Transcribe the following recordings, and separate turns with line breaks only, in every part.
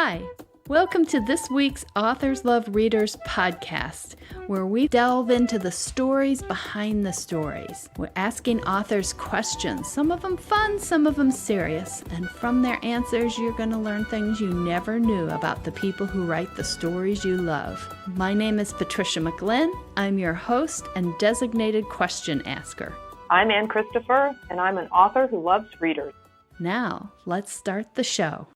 Hi, welcome to this week's Authors Love Readers podcast, where we delve into the stories behind the stories. We're asking authors questions, some of them fun, some of them serious, and from their answers you're going to learn things you never knew about the people who write the stories you love. My name is Patricia McLinn. I'm your host and designated question asker.
I'm Ann Christopher, and I'm an author who loves readers.
Now, let's start the show.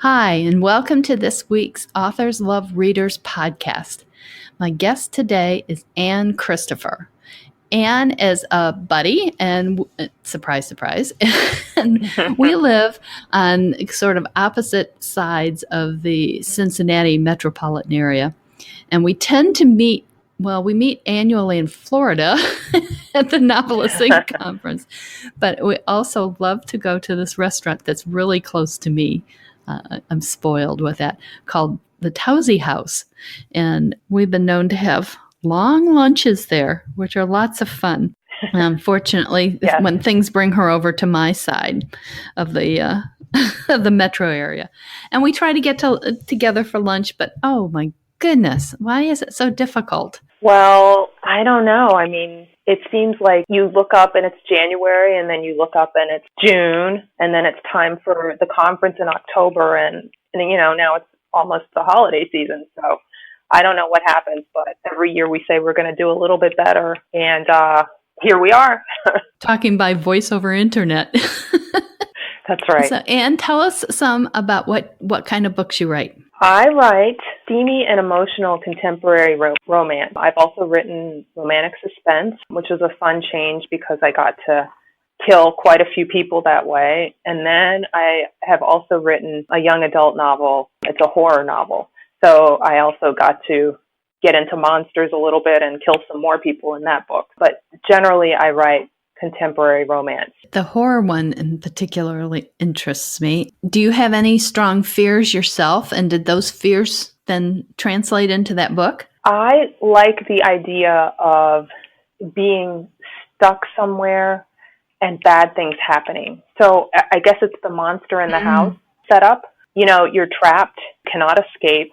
Hi, and welcome to this week's Authors Love Readers podcast. My guest today is Ann Christopher. Ann is a buddy, and surprise, surprise, and we live on sort of opposite sides of the Cincinnati metropolitan area. And we tend to meet, we meet annually in Florida at the Novelist Inc. conference, but we also love to go to this restaurant that's really close to me. I'm spoiled with that, called the Towsey House. And we've been known to have long lunches there, which are lots of fun. Unfortunately, yes, when things bring her over to my side of the of the metro area. And we try to get together for lunch, but oh my goodness, why is it so difficult?
Well, I don't know. I mean, it seems like you look up and it's January, and then you look up and it's June, and then it's time for the conference in October, and now it's almost the holiday season. So I don't know what happens, but every year we say we're going to do a little bit better, and here we are.
Talking by voice over internet.
That's right.
So, Anne, tell us some about what kind of books you write.
I write steamy and emotional contemporary romance. I've also written romantic suspense, which was a fun change because I got to kill quite a few people that way. And then I have also written a young adult novel. It's a horror novel. So I also got to get into monsters a little bit and kill some more people in that book. But generally, I write contemporary romance.
The horror one in particularly interests me. Do you have any strong fears yourself? And did those fears then translate into that book?
I like the idea of being stuck somewhere and bad things happening. So I guess it's the monster in the house setup. You're trapped, cannot escape.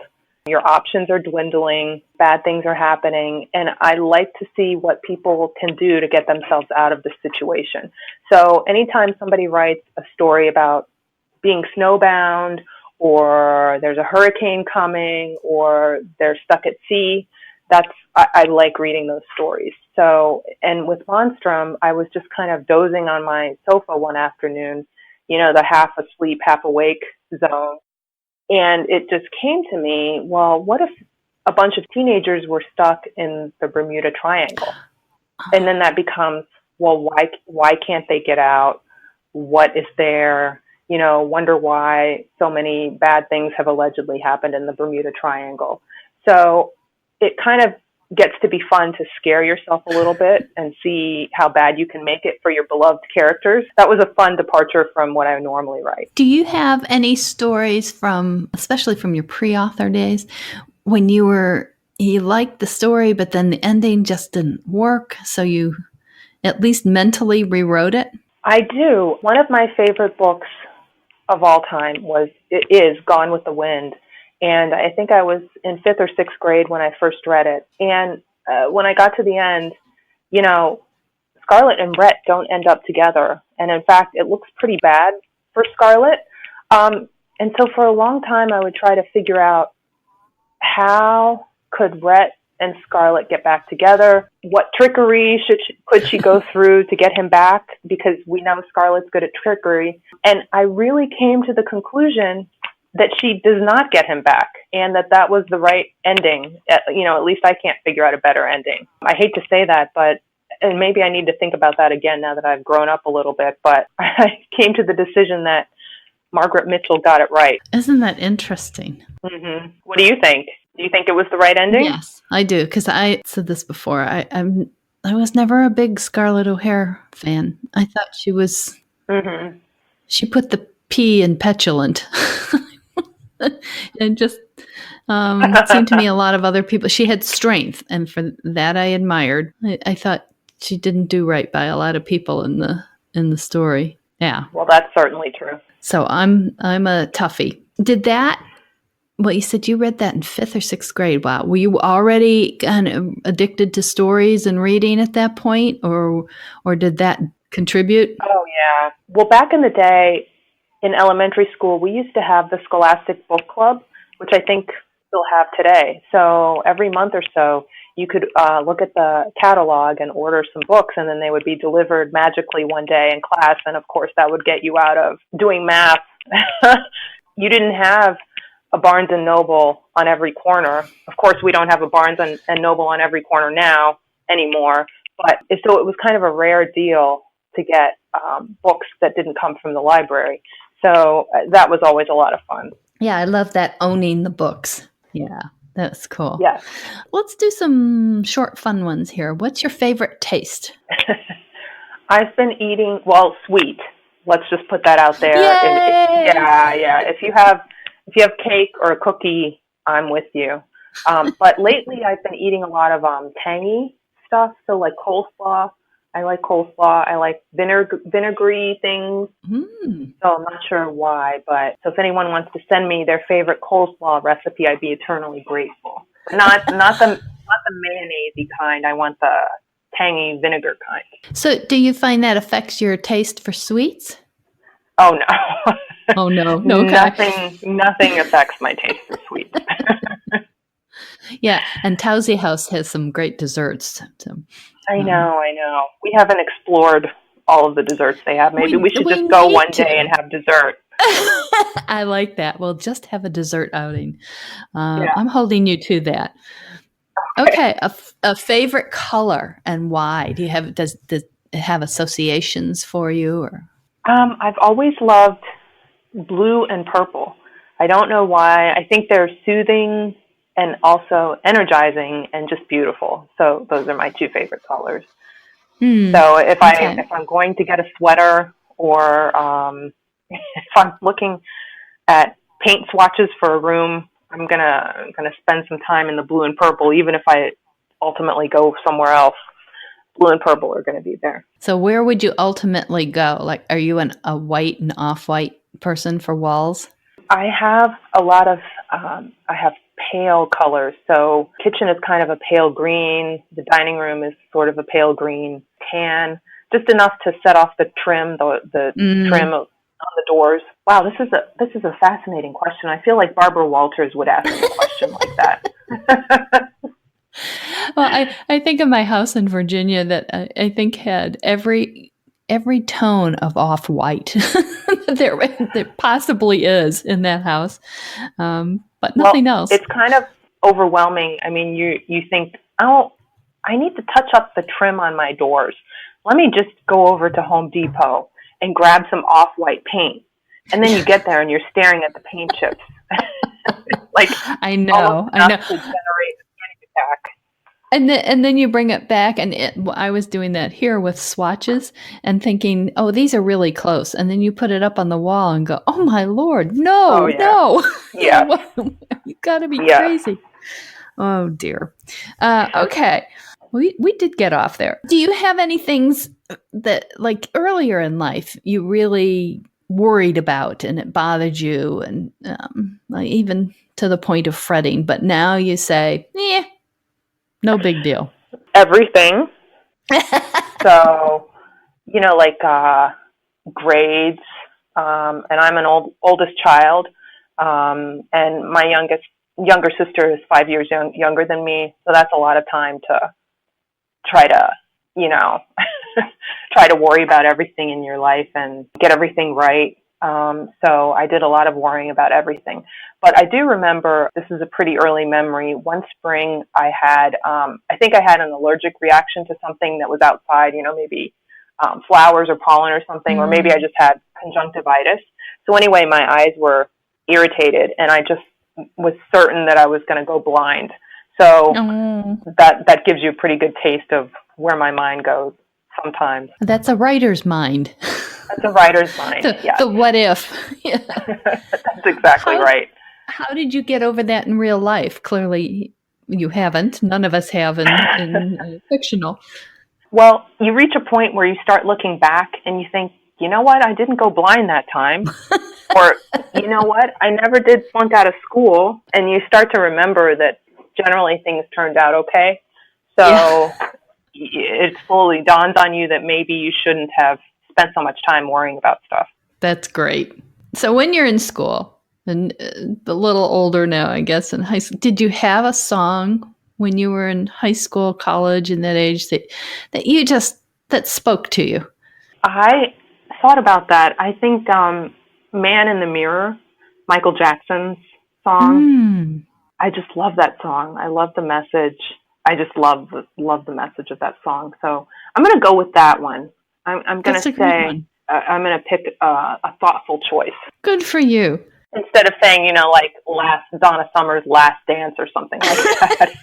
Your options are dwindling, bad things are happening, and I like to see what people can do to get themselves out of the situation. So anytime somebody writes a story about being snowbound, or there's a hurricane coming, or they're stuck at sea, I like reading those stories. So, and with Monstrum, I was just kind of dozing on my sofa one afternoon, the half asleep, half awake zone. And it just came to me, well, what if a bunch of teenagers were stuck in the Bermuda Triangle? And then that becomes, well, why can't they get out? What is there? Wonder why so many bad things have allegedly happened in the Bermuda Triangle. So it kind of gets to be fun to scare yourself a little bit and see how bad you can make it for your beloved characters. That was a fun departure from what I normally write.
Do you have any stories especially from your pre-author days, when you liked the story, but then the ending just didn't work, so you at least mentally rewrote it?
I do. One of my favorite books of all time is Gone with the Wind. And I think I was in 5th or 6th grade when I first read it. And when I got to the end, Scarlett and Rhett don't end up together. And in fact, it looks pretty bad for Scarlett. And so for a long time, I would try to figure out how could Rhett and Scarlett get back together? What trickery could she go through to get him back? Because we know Scarlett's good at trickery. And I really came to the conclusion that she does not get him back, and that was the right ending. At least I can't figure out a better ending. I hate to say that, and maybe I need to think about that again now that I've grown up a little bit, but I came to the decision that Margaret Mitchell got it right.
Isn't that interesting?
Mm-hmm. What do you think? Do you think it was the right ending?
Yes, I do, because I said this before. I was never a big Scarlett O'Hara fan. I thought she was, she put the P in petulant. And just it seemed to me a lot of other people. She had strength, and for that I admired. I thought she didn't do right by a lot of people in the story. Yeah.
Well, that's certainly true.
So I'm a toughie. Did that Well, you said you read that in fifth or sixth grade. Wow. Were you already kind of addicted to stories and reading at that point, or did that contribute?
Oh, yeah. Well, back in the day in elementary school, we used to have the Scholastic Book Club, which I think still have today. So every month or so, you could look at the catalog and order some books, and then they would be delivered magically one day in class. And of course, that would get you out of doing math. You didn't have a Barnes and Noble on every corner. Of course, we don't have a Barnes and Noble on every corner now anymore. But so it was kind of a rare deal to get books that didn't come from the library. So that was always a lot of fun.
Yeah, I love that, owning the books. Yeah, that's cool.
Yes.
Let's do some short, fun ones here. What's your favorite taste?
I've been eating, sweet. Let's just put that out there.
Yay!
Yeah. If you have cake or a cookie, I'm with you. But lately, I've been eating a lot of tangy stuff. So like coleslaw. I like coleslaw. I like vinegary things. So I'm not sure why, but so if anyone wants to send me their favorite coleslaw recipe, I'd be eternally grateful. Not the mayonnaise kind. I want the tangy vinegar kind.
So do you find that affects your taste for sweets?
Oh no.
Oh no. Okay.
Nothing affects my taste for sweets.
Yeah, and Towsey House has some great desserts. So,
I know. We haven't explored all of the desserts they have. Maybe we should just go one day and have dessert.
I like that. We'll just have a dessert outing. I'm holding you to that. Okay, a favorite color and why? Does it have associations for you? Or
I've always loved blue and purple. I don't know why. I think they're soothing and also energizing and just beautiful. So those are my two favorite colors. So if I'm going to get a sweater, or if I'm looking at paint swatches for a room, I'm gonna spend some time in the blue and purple, even if I ultimately go somewhere else. Blue and purple are going to be there.
So where would you ultimately go? Like, are you a white and off-white person for walls?
I have a lot of, I have pale colors. So kitchen is kind of a pale green. The dining room is sort of a pale green tan, just enough to set off the trim, the trim on the doors. Wow, this is a fascinating question. I feel like Barbara Walters would ask me a question like that.
Well, I think of my house in Virginia that I think had every tone of off-white there possibly is in that house, but nothing else.
It's kind of overwhelming. I mean, you think, oh, I need to touch up the trim on my doors. Let me just go over to Home Depot and grab some off-white paint. And then you get there and you're staring at the paint chips. Like,
I know.
To generate a panic attack.
And then you bring it back, and I was doing that here with swatches and thinking, oh, these are really close. And then you put it up on the wall and go, oh my Lord, no.
Yeah.
You gotta be crazy. Oh dear. Okay. We did get off there. Do you have any things that, like, earlier in life you really worried about and it bothered you, and even to the point of fretting, but now you say, no big deal.
Everything. So, like grades, and I'm an oldest child, and my younger sister is 5 years younger than me, so that's a lot of time to try to, try to worry about everything in your life and get everything right. So I did a lot of worrying about everything. But I do remember, this is a pretty early memory, one spring I think I had an allergic reaction to something that was outside, maybe flowers or pollen or something, or maybe I just had conjunctivitis. So anyway, my eyes were irritated, and I just was certain that I was going to go blind. So that gives you a pretty good taste of where my mind goes sometimes.
That's a writer's mind.
That's a writer's mind,
The what if. Yeah.
That's exactly right.
How did you get over that in real life? Clearly, you haven't. None of us have in fictional.
Well, you reach a point where you start looking back and you think, you know what, I didn't go blind that time. Or, you know what, I never did flunk out of school. And you start to remember that generally things turned out okay. So it slowly dawns on you that maybe you shouldn't have spent so much time worrying about stuff.
That's great. So when you're in school, and a little older now, I guess, in high school, did you have a song when you were in high school, college, in that age that spoke to you?
I thought about that. I think Man in the Mirror, Michael Jackson's song. I just love that song. I love the message. I just love the message of that song. So I'm going to go with that one. I'm going to say I'm going to pick a thoughtful choice.
Good for you.
Instead of saying, like Donna Summer's Last Dance or something like that.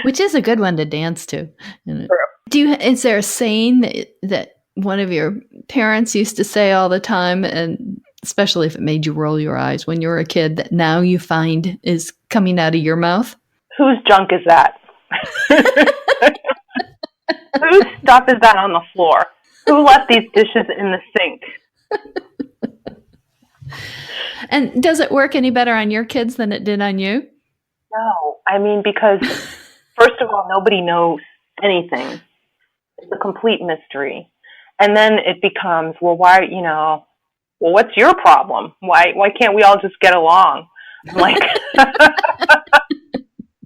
Which is a good one to dance to.
True.
Is there a saying that one of your parents used to say all the time, and especially if it made you roll your eyes when you were a kid, that now you find is coming out of your mouth?
Whose junk is that? Whose stuff is that on the floor? Who left these dishes in the sink?
And does it work any better on your kids than it did on you?
No. I mean, because first of all, nobody knows anything. It's a complete mystery. And then it becomes, what's your problem? Why can't we all just get along? I'm like,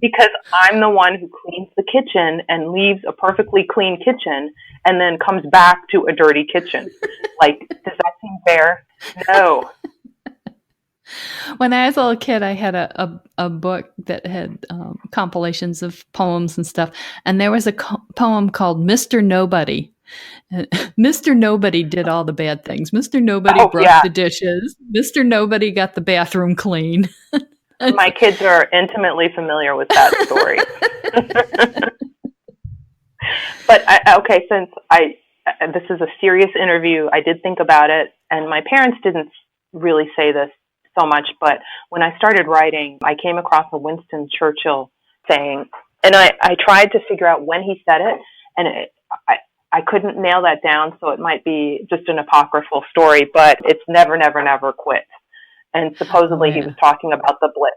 because I'm the one who cleans the kitchen and leaves a perfectly clean kitchen and then comes back to a dirty kitchen. Like, does that seem fair? No.
When I was a little kid, I had a book that had compilations of poems and stuff. And there was a poem called Mr. Nobody. Mr. Nobody did all the bad things. Mr. Nobody broke the dishes. Mr. Nobody got the bathroom clean.
My kids are intimately familiar with that story. But since this is a serious interview, I did think about it, and my parents didn't really say this so much, but when I started writing, I came across a Winston Churchill saying, and I tried to figure out when he said it, and I couldn't nail that down, so it might be just an apocryphal story, but it's never, never, never quit. And supposedly he was talking about the Blitz.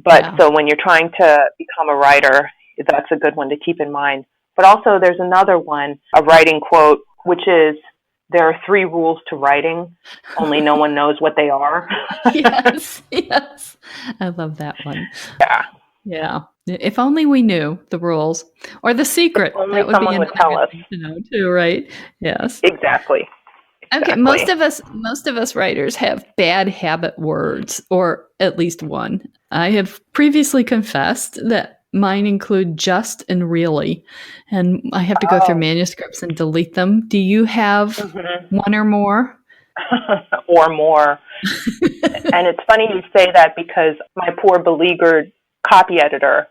But so when you're trying to become a writer, that's a good one to keep in mind. But also there's another one, a writing quote, which is, there are 3 rules to writing, only no one knows what they are.
Yes. I love that one. Yeah. If only we knew the rules or the secret.
If only someone would tell us.
To know too, right? Yes.
Exactly.
Okay, most of us writers have bad habit words, or at least one. I have previously confessed that mine include just and really, and I have to go through manuscripts and delete them. Do you have one or more?
Or more. And it's funny you say that, because my poor beleaguered copy editor,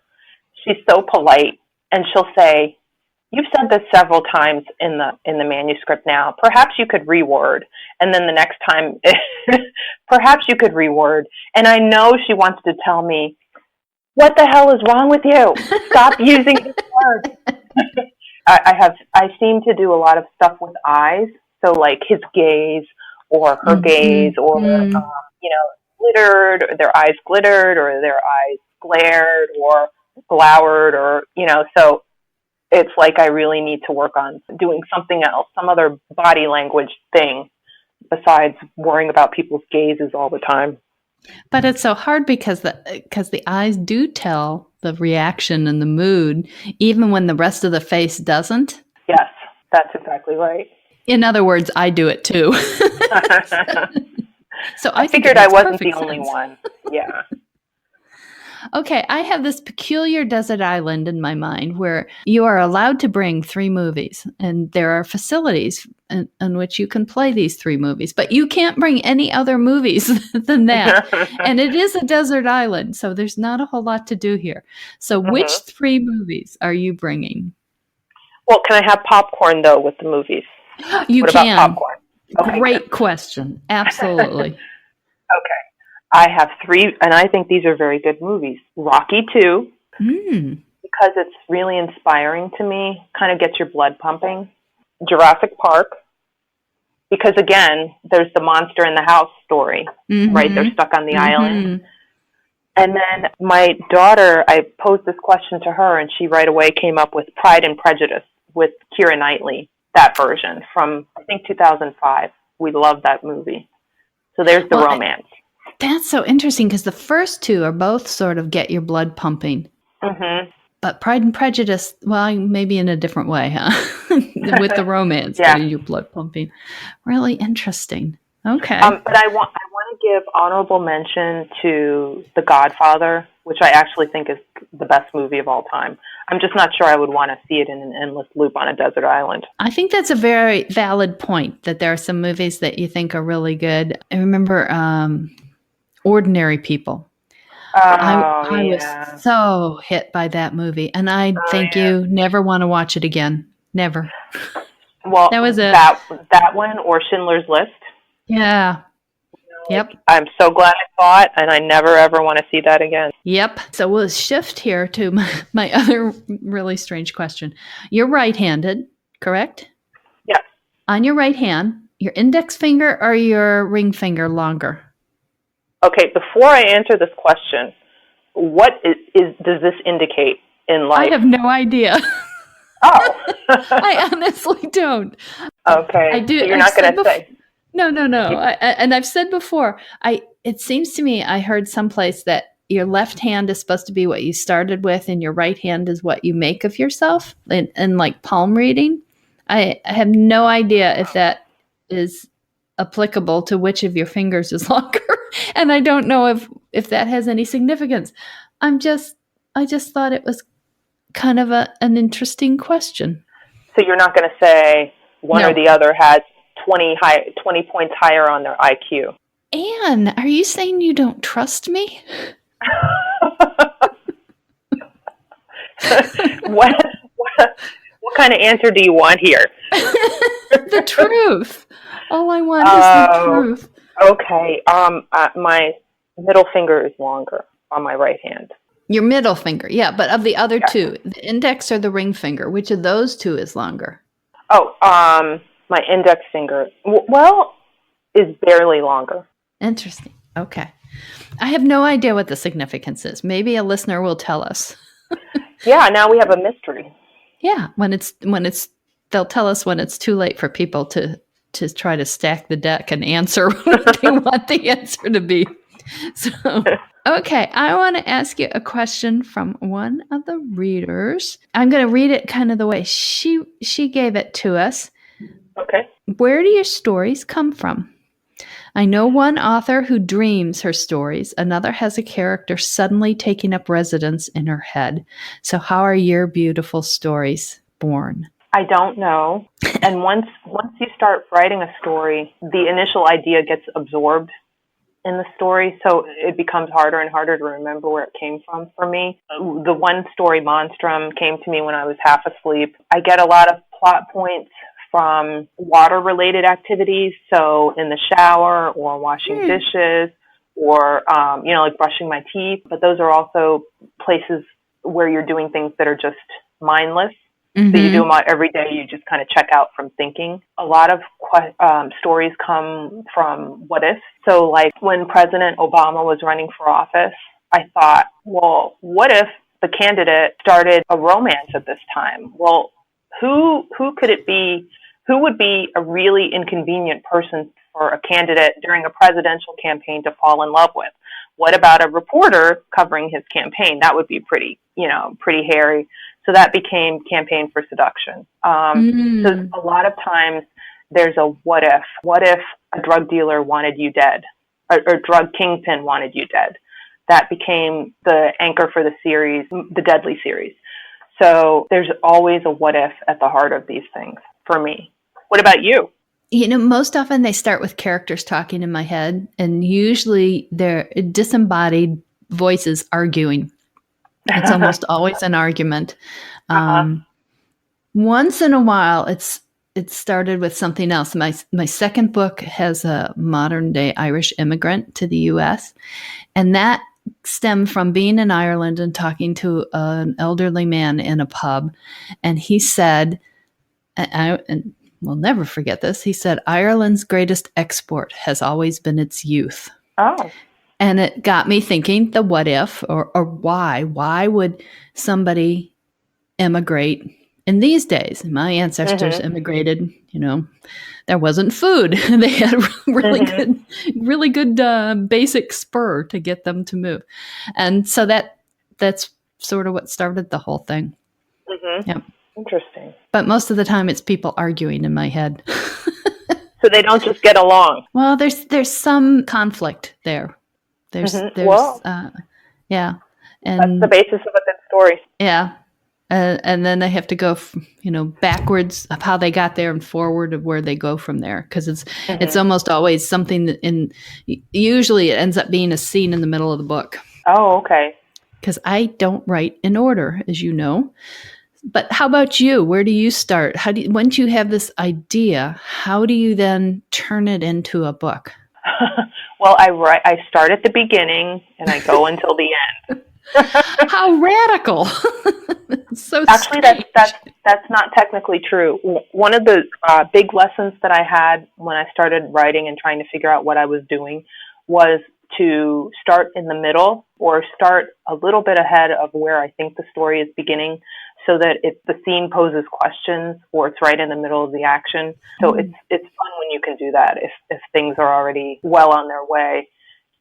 she's so polite, and she'll say, "You've said this several times in the manuscript now. Perhaps you could reword." And then the next time, perhaps you could reword. And I know she wants to tell me, what the hell is wrong with you? Stop using this word. I seem to do a lot of stuff with eyes. So like his gaze or her gaze, or, glittered, or their eyes glittered, or their eyes glared or glowered, or, so it's like I really need to work on doing something else, some other body language thing besides worrying about people's gazes all the time.
But it's so hard because the eyes do tell the reaction and the mood, even when the rest of the face doesn't.
Yes, that's exactly right.
In other words, I do it too. So I
figured I wasn't the only one. Yeah.
Okay, I have this peculiar desert island in my mind where you are allowed to bring 3 movies, and there are facilities in which you can play these 3 movies, but you can't bring any other movies than that. And it is a desert island, so there's not a whole lot to do here. So which 3 movies are you bringing?
Well, can I have popcorn, though, with the movies?
You
what
can.
About popcorn?
Okay, great question. Absolutely.
Okay. I have 3, and I think these are very good movies. Rocky 2, because it's really inspiring to me, kind of gets your blood pumping. Jurassic Park, because again, there's the monster in the house story, right? They're stuck on the island. And then my daughter, I posed this question to her, and she right away came up with Pride and Prejudice with Keira Knightley, that version from, I think, 2005. We love that movie. So there's the romance.
That's so interesting because the first two are both sort of get your blood pumping. But Pride and Prejudice, well, maybe in a different way, huh? With the romance getting your blood pumping. Really interesting. Okay.
But I want to give honorable mention to The Godfather, which I actually think is the best movie of all time. I'm just not sure I would want to see it in an endless loop on a desert island.
I think that's a very valid point, that there are some movies that you think are really good. I remember Ordinary People. I was so hit by that movie, and I thank you. Never want to watch it again. Never.
Well, that was that one or Schindler's List.
Yeah. Yep.
I'm so glad I saw it, and I never ever want to see that again.
Yep. So we'll shift here to my other really strange question. You're right-handed, correct?
Yes.
On your right hand, your index finger or your ring finger longer?
Okay, before I answer this question, what does this indicate in life?
I have no idea.
Oh.
I honestly don't.
Okay.
I do.
So you're not going to say.
No. And I've said before, it seems to me I heard someplace that your left hand is supposed to be what you started with and your right hand is what you make of yourself in like palm reading. I have no idea if that is applicable to which of your fingers is longer. And I don't know if that has any significance. I just thought it was kind of an interesting question.
So you're not going to say one or the other has 20 points higher on their IQ.
Anne, are you saying you don't trust me?
What kind of answer do you want here?
The truth. All I want is the truth.
Okay. My middle finger is longer on my right hand.
Your middle finger, yeah. But of the other two, the index or the ring finger, which of those two is longer?
Oh, my index finger, is barely longer.
Interesting. Okay. I have no idea what the significance is. Maybe a listener will tell us.
Yeah, now we have a mystery.
Yeah, they'll tell us when it's too late for people to try to stack the deck and answer what they want the answer to be. So, okay, I want to ask you a question from one of the readers. I'm going to read it kind of the way she gave it to us.
Okay.
Where do your stories come from? I know one author who dreams her stories. Another has a character suddenly taking up residence in her head. So how are your beautiful stories born?
I don't know. And once you start writing a story, the initial idea gets absorbed in the story, so it becomes harder and harder to remember where it came from for me. The one story, Monstrum, came to me when I was half asleep. I get a lot of plot points from water-related activities, so in the shower or washing dishes or, like brushing my teeth. But those are also places where you're doing things that are just mindless. Mm-hmm. So you do them every day. You just kind of check out from thinking. A lot of stories come from what if. So like when President Obama was running for office, I thought, well, what if the candidate started a romance at this time? Well, who could it be? Who would be a really inconvenient person for a candidate during a presidential campaign to fall in love with? What about a reporter covering his campaign? That would be pretty hairy. So that became Campaign for Seduction. So a lot of times there's a what if. What if a drug dealer wanted you dead? Or drug kingpin wanted you dead? That became the anchor for the series, the Deadly series. So there's always a what if at the heart of these things for me. What about you?
Most often they start with characters talking in my head, and usually they're disembodied voices arguing. It's almost always an argument. Once in a while, it started with something else. My second book has a modern day Irish immigrant to the U.S., and that stemmed from being in Ireland and talking to an elderly man in a pub, and he said, and will never forget this. He said, Ireland's greatest export has always been its youth.
Oh.
And it got me thinking the what if or why. Why would somebody emigrate in these days? My ancestors immigrated, there wasn't food. They had really good basic spur to get them to move. And so that's sort of what started the whole thing.
Yep. Interesting.
But most of the time it's people arguing in my head.
So they don't just get along.
Well, there's some conflict there. There's yeah. And
that's the basis of a good story.
Yeah. And then they have to go, backwards of how they got there and forward of where they go from there. Because it's almost always something that usually it ends up being a scene in the middle of the book.
Oh, okay.
Because I don't write in order, as you know. But how about you? Where do you start? Once you have this idea, how do you then turn it into a book?
Well, I start at the beginning and I go until the end.
How radical! So
actually, that's not technically true. One of the big lessons that I had when I started writing and trying to figure out what I was doing was to start in the middle or start a little bit ahead of where I think the story is beginning, so that if the scene poses questions or it's right in the middle of the action. So it's fun when you can do that if things are already well on their way,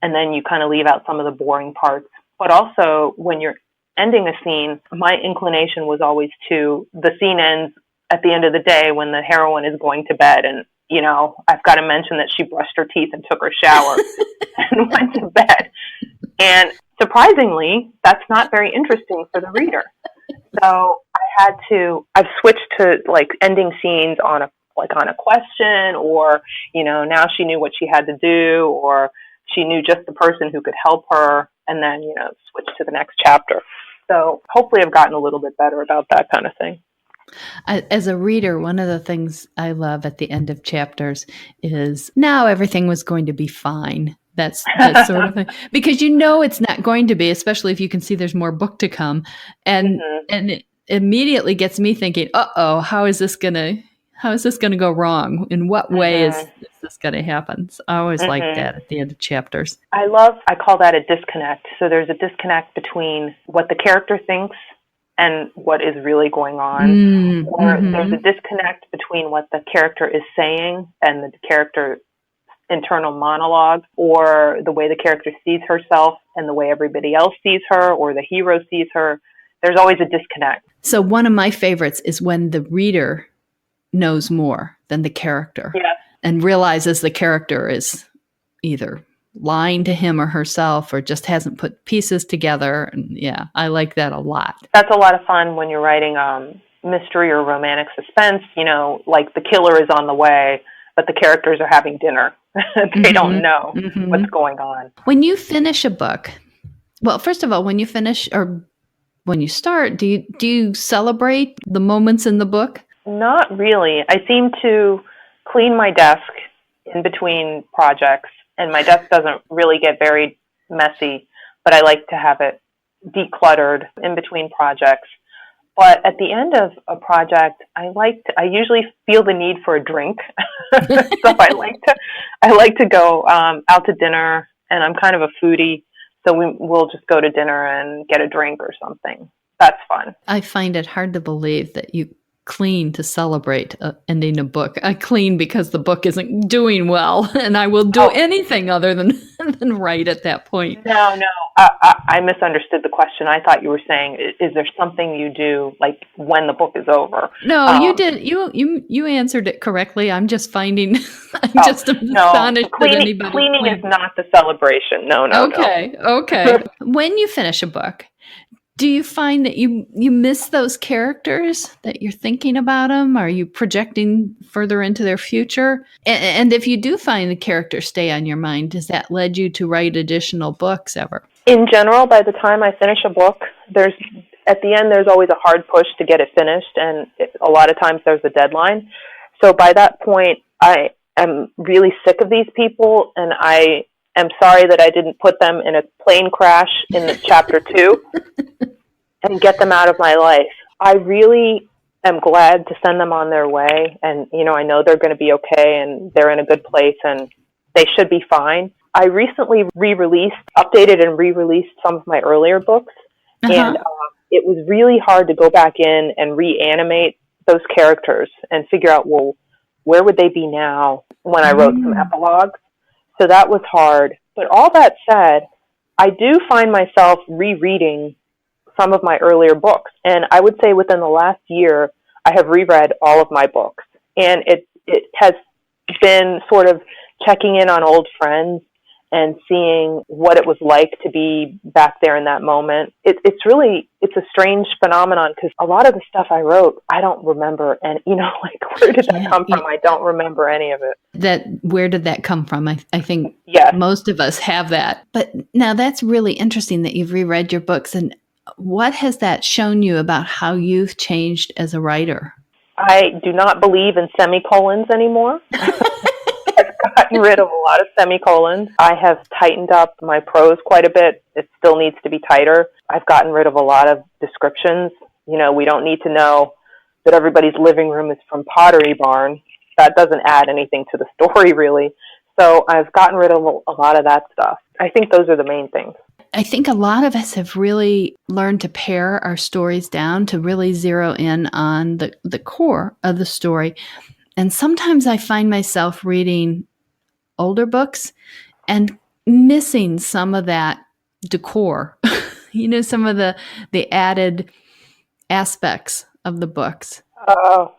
and then you kind of leave out some of the boring parts. But also, when you're ending a scene, my inclination was always the scene ends at the end of the day when the heroine is going to bed. And, I've got to mention that she brushed her teeth and took her shower and went to bed. And surprisingly, that's not very interesting for the reader. So I've switched to ending scenes on a question, or, now she knew what she had to do, or she knew just the person who could help her, and then, switch to the next chapter. So hopefully I've gotten a little bit better about that kind of thing.
As a reader, one of the things I love at the end of chapters is now everything was going to be fine. That's sort of thing. Because it's not going to be, especially if you can see there's more book to come. And it immediately gets me thinking, how is this going to go wrong? In what way is this going to happen? So I always like that at the end of chapters.
I call that a disconnect. So there's a disconnect between what the character thinks and what is really going on. Or there's a disconnect between what the character is saying and the character's internal monologue, or the way the character sees herself and the way everybody else sees her, or the hero sees her. There's always a disconnect.
So one of my favorites is when the reader knows more than the character and realizes the character is either lying to him or herself or just hasn't put pieces together. And I like that a lot. That's
a lot of fun when you're writing mystery or romantic suspense, like the killer is on the way, but the characters are having dinner. They don't know what's going on.
When you finish a book, well, first of all, when you finish or when you start, do you celebrate the moments in the book?
Not really. I seem to clean my desk in between projects, and my desk doesn't really get very messy, but I like to have it decluttered in between projects. But at the end of a project, I usually feel the need for a drink. So I like to go out to dinner, and I'm kind of a foodie, so we'll just go to dinner and get a drink or something. That's fun.
I find it hard to believe that you clean to celebrate ending a book. I clean because the book isn't doing well, and I will do anything other than write at that point.
No, I misunderstood the question. I thought you were saying, is there something you do like when the book is over?
No, you did. You answered it correctly. I'm just finding. I'm just astonished that anybody.
Cleaning is not the celebration. No.
Okay. When you finish a book, do you find that you miss those characters, that you're thinking about them? Are you projecting further into their future? And if you do find the characters stay on your mind, does that lead you to write additional books ever?
In general, by the time I finish a book, at the end there's always a hard push to get it finished, and a lot of times there's a deadline. So by that point, I am really sick of these people, and I am sorry that I didn't put them in a plane crash in chapter 2 and get them out of my life. I really am glad to send them on their way. And, I know they're going to be okay and they're in a good place and they should be fine. I recently updated and re-released some of my earlier books. And it was really hard to go back in and reanimate those characters and figure out, well, where would they be now when I wrote some epilogues? So that was hard. But all that said, I do find myself rereading some of my earlier books. And I would say within the last year, I have reread all of my books. And it has been sort of checking in on old friends and seeing what it was like to be back there in that moment. It's a strange phenomenon because a lot of the stuff I wrote, I don't remember. And, where did that come from? I don't remember any of it.
Where did that come from? I think
yes.
Most of us have that. But now that's really interesting that you've reread your books. And what has that shown you about how you've changed as a writer?
I do not believe in semicolons anymore. I've gotten rid of a lot of semicolons. I have tightened up my prose quite a bit. It still needs to be tighter. I've gotten rid of a lot of descriptions. We don't need to know that everybody's living room is from Pottery Barn. That doesn't add anything to the story, really. So I've gotten rid of a lot of that stuff. I think those are the main things.
I think a lot of us have really learned to pare our stories down to really zero in on the core of the story. And sometimes I find myself reading older books and missing some of that decor, some of the added aspects of the books.
Oh,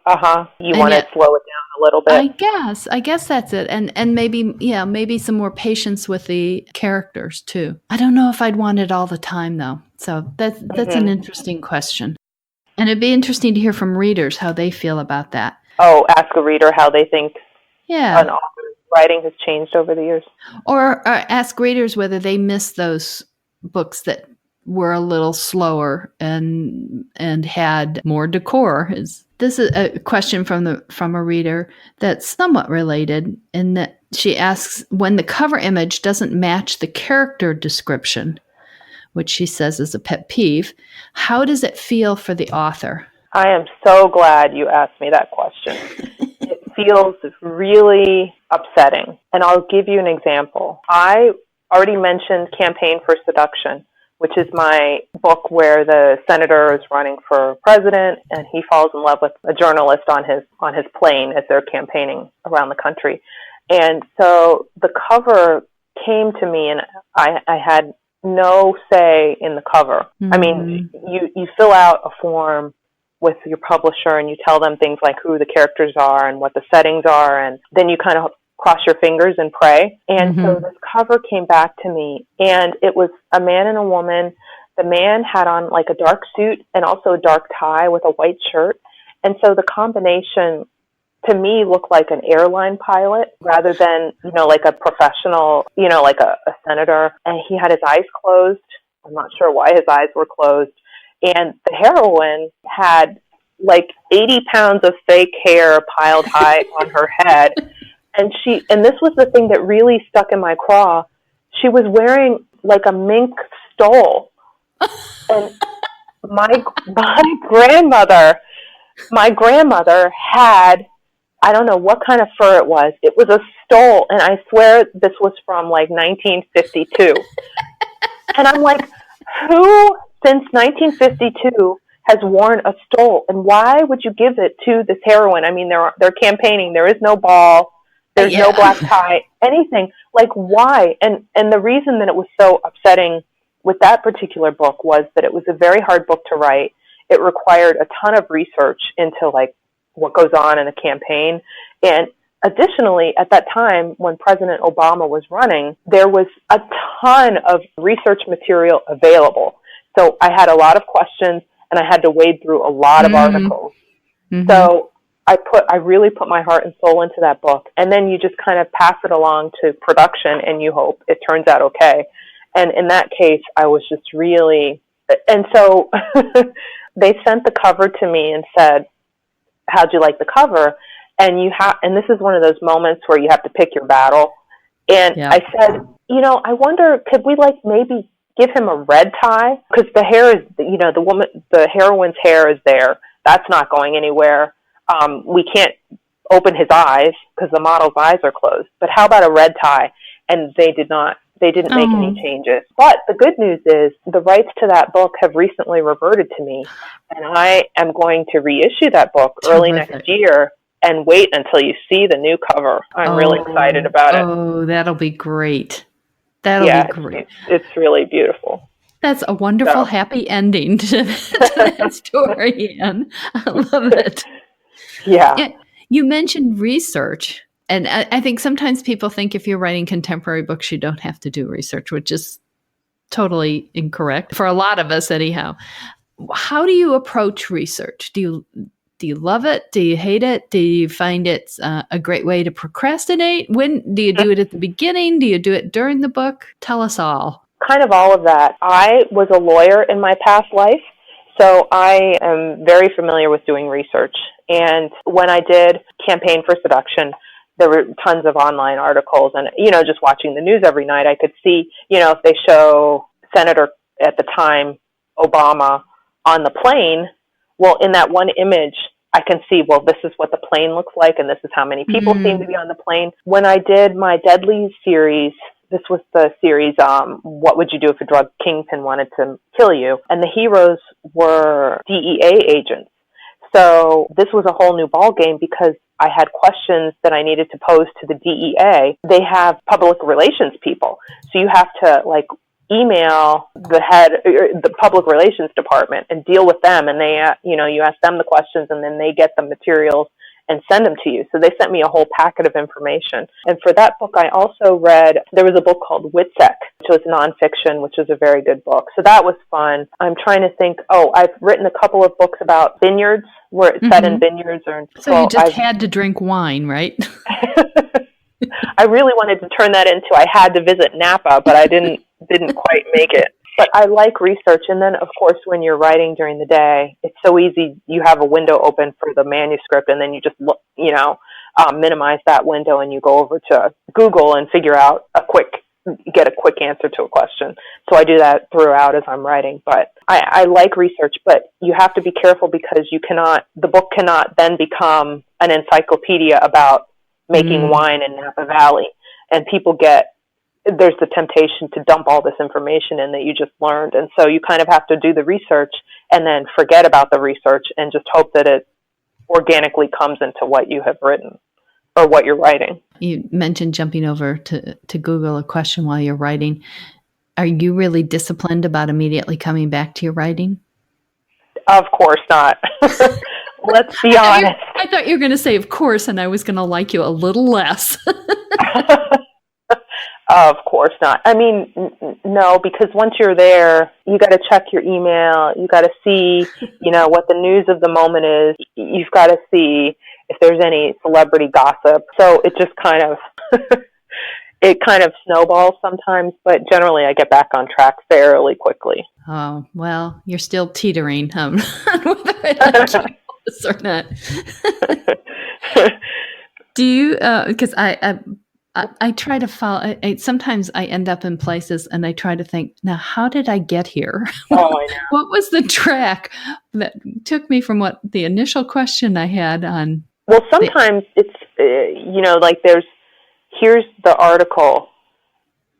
You want to slow it down a little bit.
I guess that's it. And maybe some more patience with the characters too. I don't know if I'd want it all the time though. So that's an interesting question. And it'd be interesting to hear from readers how they feel about that.
Oh, ask a reader how they think an author's writing has changed over the years.
Or ask readers whether they miss those books that were a little slower and had more decor. This is a question from a reader that's somewhat related in that she asks, when the cover image doesn't match the character description, which she says is a pet peeve, how does it feel for the author?
I am so glad you asked me that question. It feels really upsetting. And I'll give you an example. I already mentioned Campaign for Seduction, which is my book where the senator is running for president and he falls in love with a journalist on his plane as they're campaigning around the country. And so the cover came to me and I had no say in the cover. Mm-hmm. I mean, you fill out a form with your publisher and you tell them things like who the characters are and what the settings are, and then you kind of cross your fingers and pray. And so this cover came back to me, and it was a man and a woman. The man had on like a dark suit and also a dark tie with a white shirt. And so the combination to me looked like an airline pilot rather than, like a professional, like a senator. And he had his eyes closed. I'm not sure why his eyes were closed. And the heroine had like 80 pounds of fake hair piled high on her head. And this was the thing that really stuck in my craw. She was wearing like a mink stole. And my grandmother had, I don't know what kind of fur it was. It was a stole. And I swear this was from like 1952. And I'm like, who since 1952 has worn a stole? And why would you give it to this heroine? I mean, they're campaigning. There is no ball. There's no black tie, anything. Like, why? And the reason that it was so upsetting with that particular book was that it was a very hard book to write. It required a ton of research into, like, what goes on in a campaign. And additionally, at that time, when President Obama was running, there was a ton of research material available. So I had a lot of questions, and I had to wade through a lot of articles. Mm-hmm. So I really put my heart and soul into that book. And then you just kind of pass it along to production, and you hope it turns out okay. And in that case, I was just really... And so they sent the cover to me and said, how'd you like the cover? And and this is one of those moments where you have to pick your battle. And I said, I wonder, could we maybe give him a red tie? Because the hair is, the heroine's hair is there. that's not going anywhere. We can't open his eyes because the model's eyes are closed. But how about a red tie? And they didn't make any changes. But the good news is the rights to that book have recently reverted to me, and I am going to reissue that book early next year and wait until you see the new cover. I'm really excited about it.
Oh, that'll be great. That'll be great.
It's really beautiful.
That's a wonderful, happy ending to that story, Anne. I love it.
Yeah.
You mentioned research. And I think sometimes people think if you're writing contemporary books, you don't have to do research, which is totally incorrect for a lot of us anyhow. How do you approach research? Do you love it? Do you hate it? Do you find it's a great way to procrastinate? When do you do it at the beginning? Do you do it during the book? Tell us all.
Kind of all of that. I was a lawyer in my past life, so I am very familiar with doing research. And when I did Campaign for Seduction, there were tons of online articles, and, just watching the news every night, I could see, if they show Senator at the time, Obama, on the plane, well, in that one image, I can see, well, this is what the plane looks like, and this is how many people seem to be on the plane. When I did my Deadly series, this was the series, What Would You Do If a Drug Kingpin Wanted to Kill You? And the heroes were DEA agents. So this was a whole new ballgame because I had questions that I needed to pose to the DEA. They have public relations people. So you have to email the head, the public relations department, and deal with them. And they, you ask them the questions, and then they get the materials and send them to you. So they sent me a whole packet of information. And for that book, I also read, there was a book called WITSEC, which was nonfiction, which was a very good book. So that was fun. I'm trying to think, I've written a couple of books about vineyards, where it's set in vineyards.
So you just had to drink wine, right?
I really wanted to turn that into, I had to visit Napa, but I didn't quite make it. But I like research. And then, of course, when you're writing during the day, it's so easy. You have a window open for the manuscript, and then you just look, minimize that window, and you go over to Google and figure out get a quick answer to a question. So I do that throughout as I'm writing. But I like research, but you have to be careful because the book cannot then become an encyclopedia about making wine in Napa Valley. And there's the temptation to dump all this information in that you just learned. And so you kind of have to do the research and then forget about the research and just hope that it organically comes into what you have written or what you're writing.
You mentioned jumping over to Google a question while you're writing. Are you really disciplined about immediately coming back to your writing?
Of course not. Let's be honest.
I thought you were going to say, of course, and I was going to like you a little less.
Of course not. I mean, no, because once you're there, you got to check your email. You got to see, what the news of the moment is. You've got to see if there's any celebrity gossip. So it just kind of snowballs sometimes, but generally I get back on track fairly quickly.
Oh, well, you're still teetering on whether I like this or not. Do you, because I try to follow, sometimes I end up in places and I try to think, now, how did I get here?
Oh, I know.
What was the track that took me from what the initial question I had on?
Well, sometimes it's, here's the article,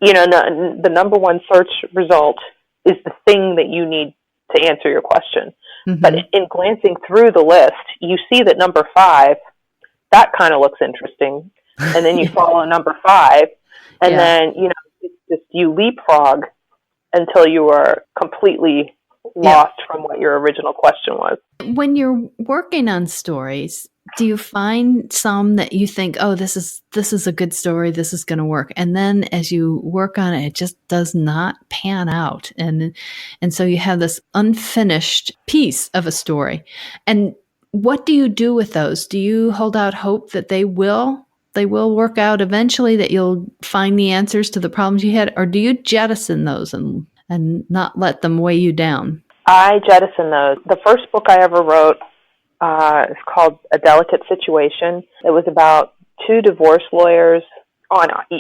the number one search result is the thing that you need to answer your question. Mm-hmm. But in glancing through the list, you see that number 5, that kind of looks interesting. And then you follow number 5, and then, it's just you leapfrog until you are completely lost from what your original question was.
When you're working on stories, do you find some that you think, this is a good story, this is going to work, and then as you work on it, it just does not pan out, and so you have this unfinished piece of a story? And what do you do with those? Do you hold out hope that they will work out eventually, that you'll find the answers to the problems you had, or do you jettison those and not let them weigh you down?
I jettison those. The first book I ever wrote is called A Delicate Situation. It was about 2 divorce lawyers.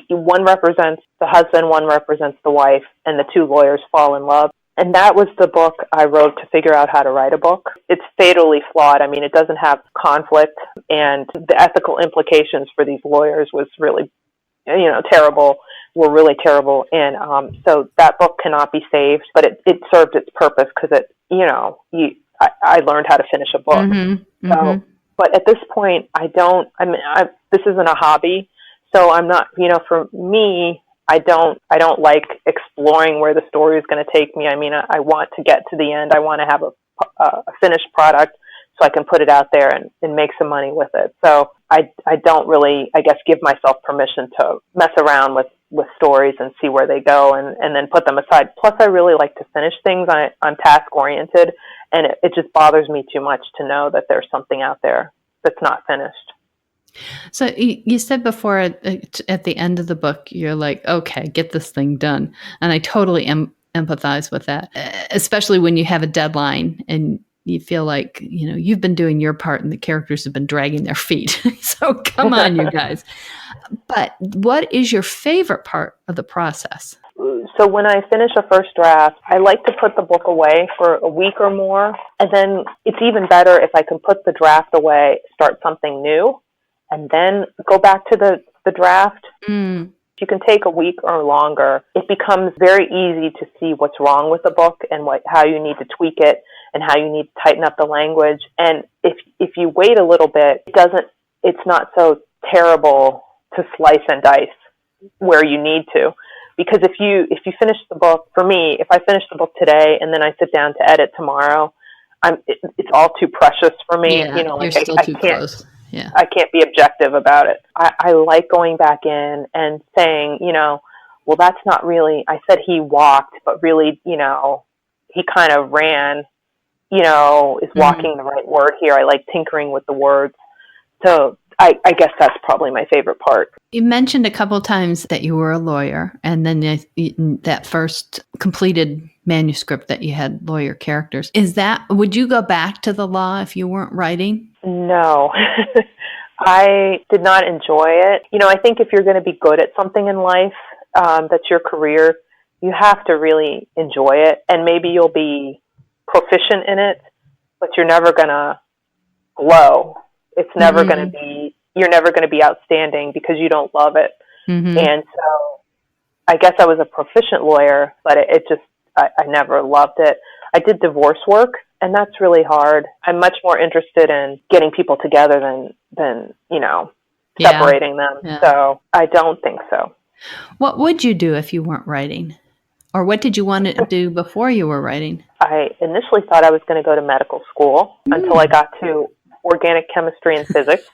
One represents the husband, one represents the wife, and the 2 lawyers fall in love. And that was the book I wrote to figure out how to write a book. It's fatally flawed. I mean, it doesn't have conflict, and the ethical implications for these lawyers was really, terrible, were really terrible. And so that book cannot be saved, but it served its purpose because I learned how to finish a book.
Mm-hmm.
So,
Mm-hmm.
but at this point, this isn't a hobby. So I'm not, for me, I don't like exploring where the story is going to take me. I mean, I want to get to the end. I want to have a finished product so I can put it out there and make some money with it. So I don't really, I guess, give myself permission to mess around with stories and see where they go and then put them aside. Plus, I really like to finish things. I'm task oriented, and it just bothers me too much to know that there's something out there that's not finished.
So you said before at the end of the book, you're like, okay, get this thing done. And I totally empathize with that, especially when you have a deadline and you feel like, you've been doing your part and the characters have been dragging their feet. So come on, you guys. But what is your favorite part of the process?
So when I finish a first draft, I like to put the book away for a week or more. And then it's even better if I can put the draft away, start something new, and then go back to the draft.
Mm.
You can take a week or longer. It becomes very easy to see what's wrong with the book and how you need to tweak it and how you need to tighten up the language. And if you wait a little bit, it's not so terrible to slice and dice where you need to. Because if you finish the book, for me, if I finish the book today and then I sit down to edit tomorrow, it's all too precious for me.
Yeah, you're still too close. Yeah.
I can't be objective about it. I like going back in and saying, well, that's not really, I said he walked, but really, he kind of ran, is walking the right word here. I like tinkering with the words. So I guess that's probably my favorite part.
You mentioned a couple of times that you were a lawyer, and then that first completed manuscript that you had lawyer characters. Would you go back to the law if you weren't writing?
No, I did not enjoy it. I think if you're going to be good at something in life, that's your career, you have to really enjoy it. And maybe you'll be proficient in it, but you're never going to glow. It's never going to be, you're never going to be outstanding because you don't love it. Mm-hmm. And so I guess I was a proficient lawyer, but I never loved it. I did divorce work, and that's really hard. I'm much more interested in getting people together than separating them. Yeah. So I don't think so.
What would you do if you weren't writing? Or what did you want to do before you were writing?
I initially thought I was going to go to medical school until I got to organic chemistry and physics.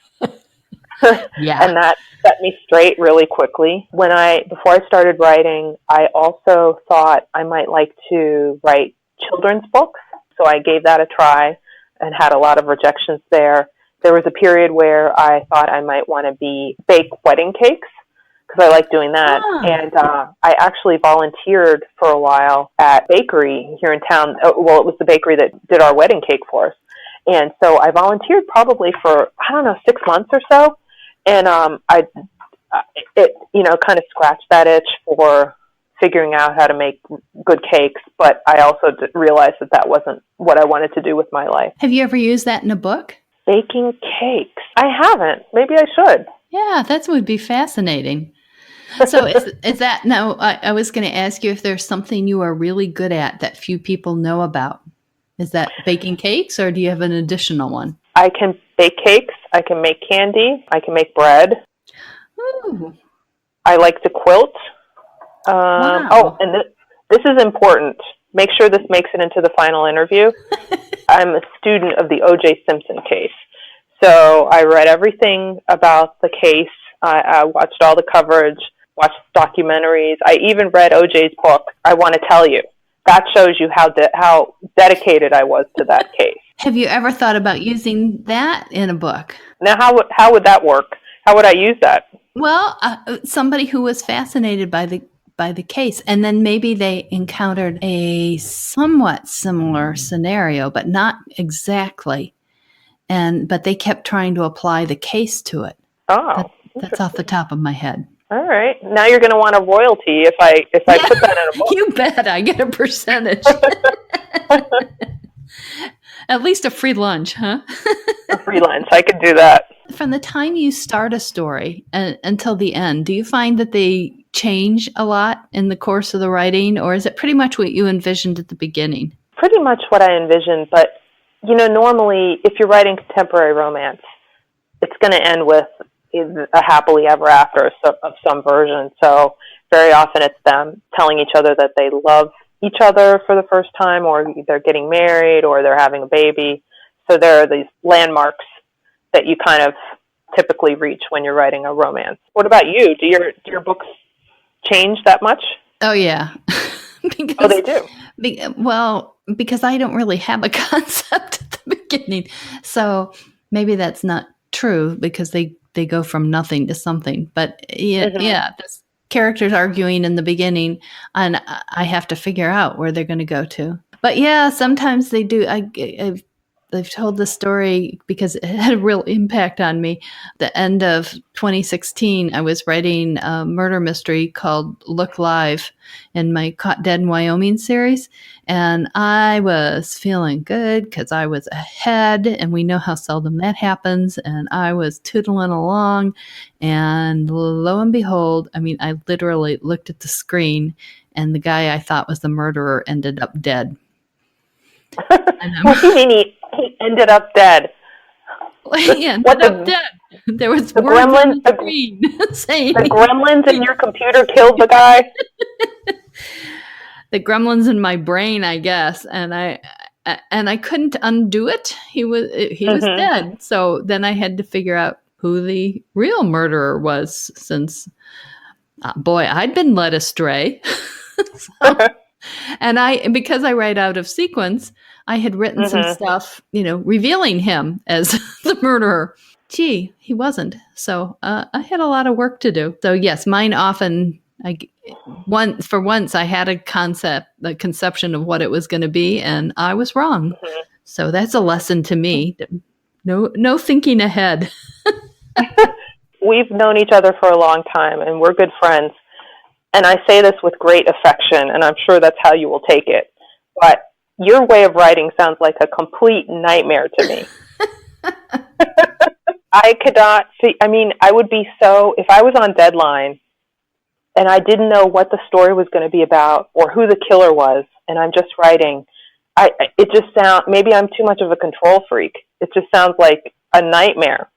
Yeah.
And that set me straight really quickly. Before I started writing, I also thought I might like to write children's books. So I gave that a try and had a lot of rejections there. There was a period where I thought I might want to bake wedding cakes because I like doing that. Oh. And I actually volunteered for a while at a bakery here in town. Well, it was the bakery that did our wedding cake for us. And so I volunteered probably for, 6 months or so. And it kind of scratched that itch for figuring out how to make good cakes. But I also realized that wasn't what I wanted to do with my life.
Have you ever used that in a book?
Baking cakes? I haven't. Maybe I should.
Yeah, that would be fascinating. So is that, no, I was going to ask you if there's something you are really good at that few people know about. Is that baking cakes, or do you have an additional one?
I can bake cakes. I can make candy. I can make bread.
Ooh.
I like to quilt.
Wow.
Oh, and this is important. Make sure this makes it into the final interview. I'm a student of the O.J. Simpson case. So I read everything about the case. I watched all the coverage, watched documentaries. I even read O.J.'s book, I Want to Tell You. That shows you how dedicated I was to that case.
Have you ever thought about using that in a book?
Now, how would that work? How would I use that?
Well, somebody who was fascinated by the case, and then maybe they encountered a somewhat similar scenario, but not exactly. But they kept trying to apply the case to it.
Oh,
that's off the top of my head.
All right. Now you're going to want a royalty if I put that in a book.
You bet. I get a percentage. At least a free lunch, huh?
A free lunch. I could do that.
From the time you start a story until the end, do you find that they change a lot in the course of the writing, or is it pretty much what you envisioned at the beginning?
Pretty much what I envisioned, but, normally if you're writing contemporary romance, it's going to end with a happily ever after of some version. So very often it's them telling each other that they love each other for the first time, or they're getting married, or they're having a baby. So there are these landmarks that you kind of typically reach when you're writing a romance. What about you? Do your books change that much?
Oh, yeah.
Oh, they do?
Because I don't really have a concept at the beginning. So maybe that's not true, because they go from nothing to something. But yeah, this characters arguing in the beginning, and I have to figure out where they're going to go to. But yeah, sometimes they do. I've told this story because it had a real impact on me. The end of 2016, I was writing a murder mystery called Look Live in my Caught Dead in Wyoming series. And I was feeling good because I was ahead, and we know how seldom that happens. And I was tootling along, and lo and behold, I literally looked at the screen, and the guy I thought was the murderer ended up dead.
What do you mean he ended up dead?
He ended up dead. There was
the
words
gremlins,
on the screen saying
the gremlins in your computer killed the guy.
The gremlins in my brain, I guess, and I couldn't undo it. He was dead. So then I had to figure out who the real murderer was, since I'd been led astray. And because I write out of sequence, I had written some stuff, revealing him as the murderer. Gee, he wasn't. So I had a lot of work to do. So yes, mine often, for once I had a conception of what it was going to be, and I was wrong. So that's a lesson to me. No thinking ahead.
We've known each other for a long time, and we're good friends. And I say this with great affection, and I'm sure that's how you will take it. But your way of writing sounds like a complete nightmare to me. I could not see, I would be if I was on deadline and I didn't know what the story was going to be about or who the killer was, and I'm just writing, maybe I'm too much of a control freak. It just sounds like a nightmare.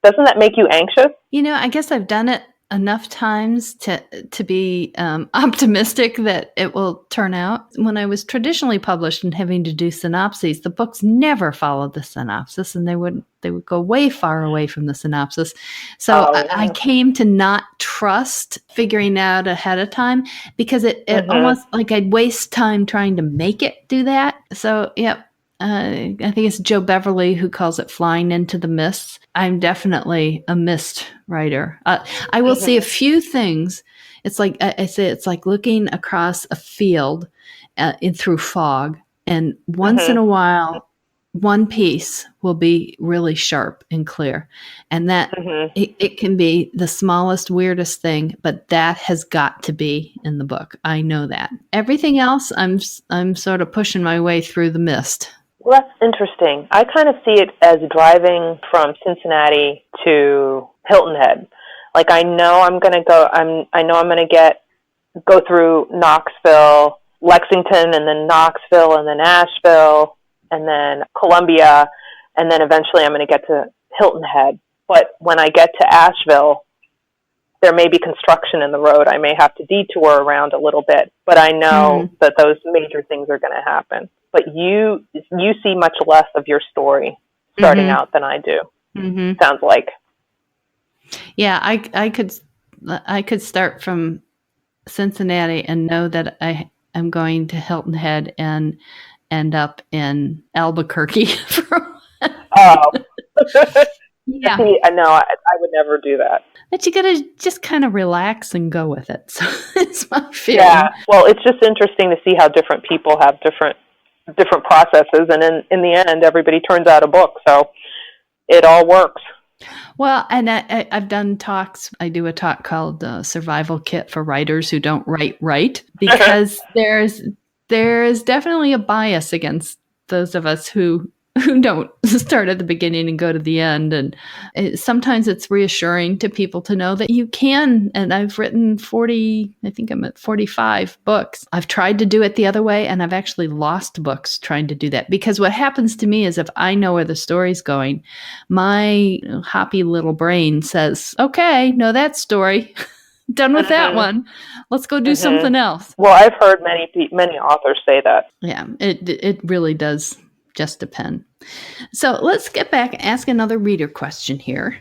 Doesn't that make you anxious?
I guess I've done it enough times to be optimistic that it will turn out. When I was traditionally published and having to do synopses, the books never followed the synopsis, and they would go way far away from the synopsis. So I came to not trust figuring out ahead of time, because it almost like I'd waste time trying to make it do that. So yep. I think it's Joe Beverly who calls it flying into the mists. I'm definitely a mist writer. I will see a few things. It's like I say, it's like looking across a field through fog, and once in a while, one piece will be really sharp and clear, and that it can be the smallest, weirdest thing, but that has got to be in the book. I know that. Everything else, I'm sort of pushing my way through the mist.
Well, that's interesting. I kind of see it as driving from Cincinnati to Hilton Head. Like, I know I'm going to go through Knoxville, Lexington, and then Knoxville, and then Asheville, and then Columbia, and then eventually I'm going to get to Hilton Head. But when I get to Asheville, there may be construction in the road. I may have to detour around a little bit, but I know that those major things are going to happen. But you see much less of your story starting out than I do. Sounds like.
Yeah, I could start from Cincinnati and know that I am going to Hilton Head and end up in Albuquerque.
Yeah. See, no, I would never do that.
But you got to just kind of relax and go with it. So it's my feeling.
Yeah. Well, it's just interesting to see how different people have different processes, and in the end, everybody turns out a book, so it all works.
Well, and I've done talks. I do a talk called Survival Kit for Writers Who Don't Write Right, because there's definitely a bias against those of us who don't start at the beginning and go to the end. And sometimes it's reassuring to people to know that you can. And I've written 40, I think I'm at 45 books. I've tried to do it the other way, and I've actually lost books trying to do that. Because what happens to me is if I know where the story's going, my hoppy little brain says, okay, know that story. Done with that one. Let's go do something else.
Well, I've heard many authors say that.
Yeah, it really does just depend. So let's get back and ask another reader question here.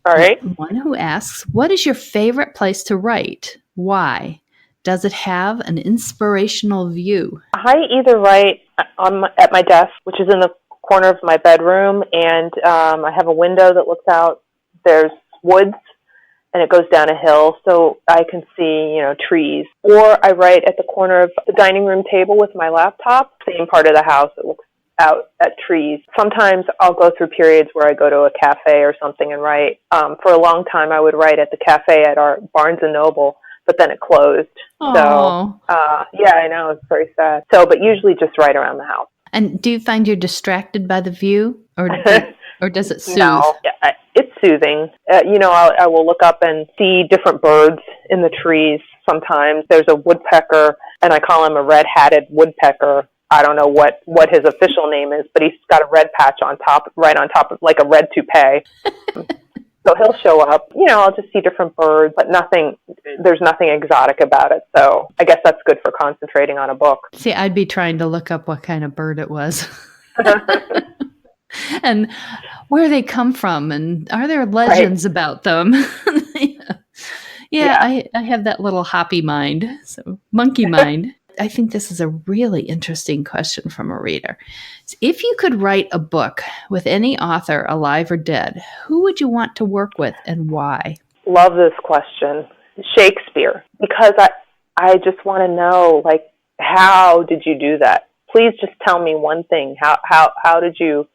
All right.
One who asks, what is your favorite place to write? Why? Does it have an inspirational view?
I either write at my desk, which is in the corner of my bedroom, and I have a window that looks out. There's woods, and it goes down a hill, so I can see, trees. Or I write at the corner of the dining room table with my laptop, same part of the house. It looks out at trees. Sometimes I'll go through periods where I go to a cafe or something and write. For a long time, I would write at the cafe at our Barnes & Noble, but then it closed.
Aww.
So, yeah, I know, it's very sad. So, but usually just right around the house.
And do you find you're distracted by the view, or does it soothe?
No, it's soothing. I will look up and see different birds in the trees. Sometimes there's a woodpecker, and I call him a red-hatted woodpecker. I don't know what his official name is, but he's got a red patch right on top of, like a red toupee. So he'll show up. I'll just see different birds, but there's nothing exotic about it. So I guess that's good for concentrating on a book.
See, I'd be trying to look up what kind of bird it was. And where they come from, and are there legends about them? Yeah. I have that little hoppy mind, so monkey mind. I think this is a really interesting question from a reader. If you could write a book with any author, alive or dead, who would you want to work with and why?
Love this question. Shakespeare, because I just want to know, how did you do that? Please just tell me one thing. How did you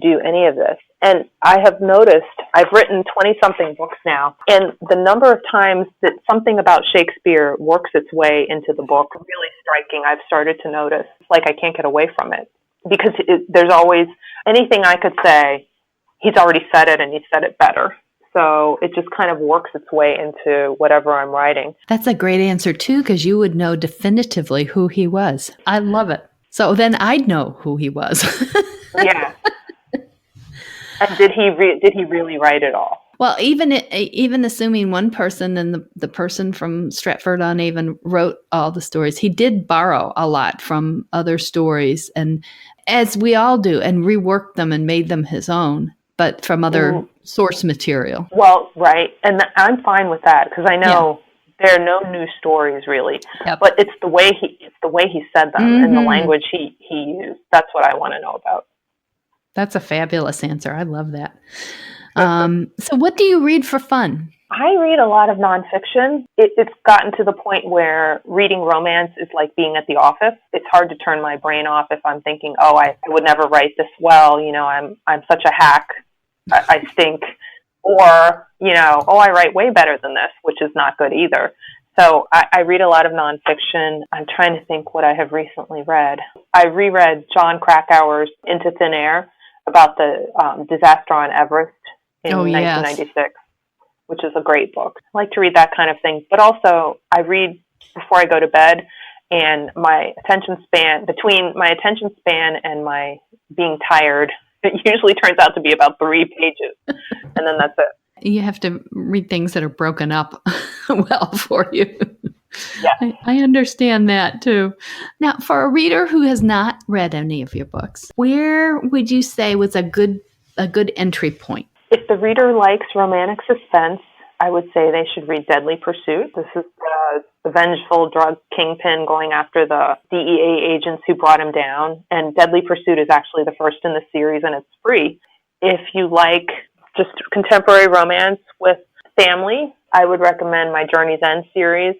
do any of this? And I have noticed, I've written 20-something books now, and the number of times that something about Shakespeare works its way into the book, really striking. I've started to notice, I can't get away from it. Because there's always, anything I could say, he's already said it, and he said it better. So it just kind of works its way into whatever I'm writing.
That's a great answer, too, because you would know definitively who he was. I love it. So then I'd know who he was.
Yeah. And did he really write it all?
Well, even assuming one person and the person from Stratford-on-Avon wrote all the stories, he did borrow a lot from other stories, and as we all do, and reworked them and made them his own, but from other source material.
Well, right, and I'm fine with that because I know there are no new stories really, but it's the way he said them and the language he used. That's what I want to know about.
That's a fabulous answer. I love that. So what do you read for fun?
I read a lot of nonfiction. It's gotten to the point where reading romance is like being at the office. It's hard to turn my brain off if I'm thinking, I would never write this well. I'm such a hack. I stink. Or, I write way better than this, which is not good either. So I read a lot of nonfiction. I'm trying to think what I have recently read. I reread John Krakauer's Into Thin Air about the disaster on Everest in 1996, which is a great book. I like to read that kind of thing. But also, I read before I go to bed, and between my attention span and my being tired, it usually turns out to be about 3 pages, and then that's it.
You have to read things that are broken up well for you. Yeah. I understand that too. Now, for a reader who has not read any of your books, where would you say was a good entry point?
If the reader likes romantic suspense, I would say they should read Deadly Pursuit. This is the vengeful drug kingpin going after the DEA agents who brought him down. And Deadly Pursuit is actually the first in the series, and it's free. If you like just contemporary romance with family, I would recommend my Journey's End series,